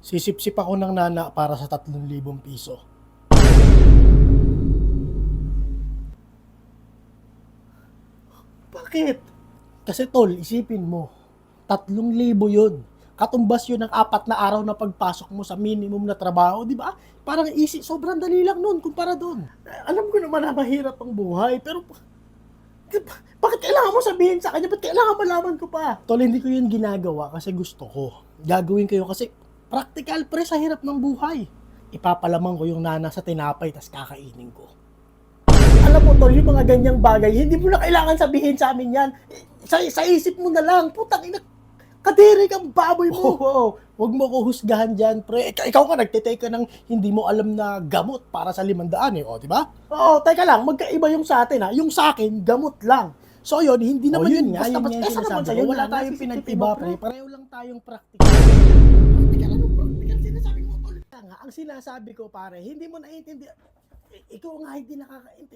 Sisipsip ako ng nana para sa 3,000 piso. Bakit? Kasi tol, isipin mo, 3,000 yun. Katumbas yun ng 4 na araw na pagpasok mo sa minimum na trabaho, di ba? Parang easy, sobrang dali lang nun kumpara doon. Alam ko naman na mahirap ang buhay, pero bakit kailangan mo sabihin sa kanya? Ba't kailangan malaman ko pa? Tol, hindi ko yun ginagawa kasi gusto ko. Gagawin ko yun kasi practical pre sa hirap ng buhay. Ipapalamang ko yung nana sa tinapay tas kakainin ko. Alam mo tol, yung mga ganyang bagay, hindi mo na kailangan sabihin sa amin yan. Sa isip mo na lang, putang ina, kadiri kang baboy mo. Oo, wag mo ko husgahan dyan, pre. Ikaw ka, nagtitake ka ng hindi mo alam na gamot para sa 500 o, di ba? Oo, teka lang, magkaiba yung sa atin ha. Yung sa akin, gamot lang. So yun, hindi naman yun nga, yun nga yung sinasabi ko. Wala tayong pinag-iba, pre. Pareho lang tayong practical. Practical, anong practical sinasabi mo, tol? Nga, ang sinasabi ko, pare, hindi mo naiintindihan. Ikaw nga hindi nakakaintindi.